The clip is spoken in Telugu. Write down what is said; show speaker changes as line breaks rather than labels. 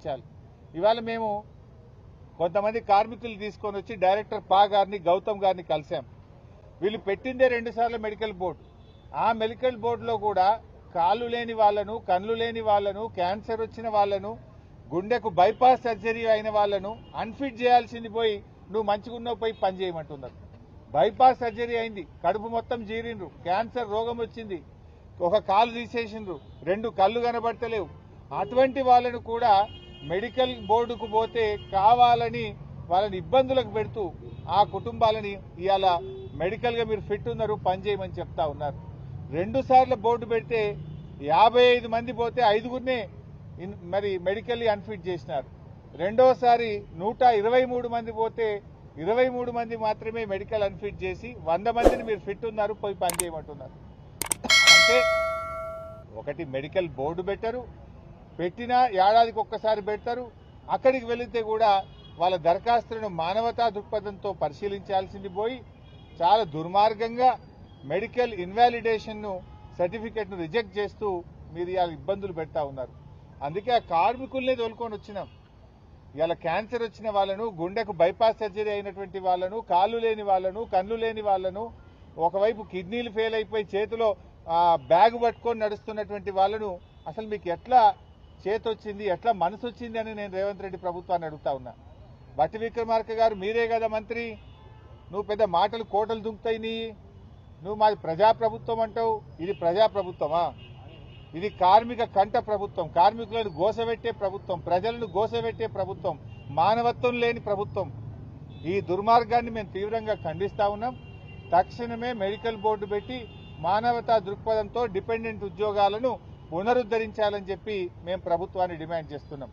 చాలు. ఇవాళ మేము కొంతమంది కార్మికులు తీసుకొని వచ్చి డైరెక్టర్ పా గారిని గౌతమ్ గారిని కలిసాం. వీళ్ళు పెట్టిందే 2 సార్లు మెడికల్ బోర్డు. ఆ మెడికల్ బోర్డులో కూడా కాళ్ళు లేని వాళ్ళను, కళ్ళు లేని వాళ్ళను, క్యాన్సర్ వచ్చిన వాళ్ళను, గుండెకు బైపాస్ సర్జరీ అయిన వాళ్ళను అన్ఫిట్ చేయాల్సింది పోయి నువ్వు మంచిగున్నావు పోయి పని చేయమంటున్నారు. బైపాస్ సర్జరీ అయింది, కడుపు మొత్తం జీరిండ్రు, క్యాన్సర్ రోగం వచ్చింది, ఒక కాలు తీసేసిండ్రు, 2 కళ్ళు కనబడతలేవు. అటువంటి వాళ్ళను కూడా మెడికల్ బోర్డుకు పోతే కావాలని వాళ్ళని ఇబ్బందులకు పెడుతూ ఆ కుటుంబాలని ఇవాళ మెడికల్గా మీరు ఫిట్ ఉన్నారు పని చేయమని చెప్తా ఉన్నారు. 2 సార్లు బోర్డు పెడితే 55 మంది పోతే 5గురినే మరి మెడికల్లీ అన్ఫిట్ చేసినారు. రెండోసారి 123 మంది పోతే 23 మంది మాత్రమే మెడికల్ అన్ఫిట్ చేసి 100 మందిని మీరు ఫిట్ ఉన్నారు పోయి పని చేయమంటున్నారు. అంటే ఒకటి మెడికల్ బోర్డు పెట్టరు, పెట్టినా ఏడాదికి ఒక్కసారి పెడతారు. అక్కడికి వెళితే కూడా వాళ్ళ దరఖాస్తులను మానవతా దృక్పథంతో పరిశీలించాల్సింది పోయి చాలా దుర్మార్గంగా మెడికల్ ఇన్వాలిడేషన్ను సర్టిఫికెట్ను రిజెక్ట్ చేస్తూ మీరు ఇవాళ ఇబ్బందులు పెడతా ఉన్నారు. అందుకే ఆ కార్మికుల్నే తోలుకొని వచ్చినాం. ఇవాళ క్యాన్సర్ వచ్చిన వాళ్ళను, గుండెకు బైపాస్ సర్జరీ అయినటువంటి వాళ్ళను, కాళ్ళు లేని వాళ్ళను, కళ్ళు లేని వాళ్ళను, ఒకవైపు కిడ్నీలు ఫెయిల్ అయిపోయి చేతిలో బ్యాగ్ పట్టుకొని నడుస్తున్నటువంటి వాళ్ళను అసలు మీకు ఎట్లా చేతొచ్చింది, ఎట్లా మనసు వచ్చింది అని నేను రేవంత్ రెడ్డి ప్రభుత్వాన్ని అడుగుతా ఉన్నా. బట్టి విక్రమార్క గారు మీరే కదా మంత్రి, నువ్వు పెద్ద మాటలు కోటలు దుంకుతాయి, నువ్వు మాది ప్రజాప్రభుత్వం అంటావు. ఇది ప్రజాప్రభుత్వమా? ఇది కార్మిక కంట ప్రభుత్వం, కార్మికులను గోసబెట్టే ప్రభుత్వం, ప్రజలను గోసబెట్టే ప్రభుత్వం, మానవత్వం లేని ప్రభుత్వం. ఈ దుర్మార్గాన్ని మేము తీవ్రంగా ఖండిస్తా ఉన్నాం. తక్షణమే మెడికల్ బోర్డు పెట్టి మానవతా దృక్పథంతో డిపెండెంట్ ఉద్యోగాలను పునరుద్ధరించాలని చెప్పి మేము ప్రభుత్వాన్ని డిమాండ్ చేస్తున్నాం.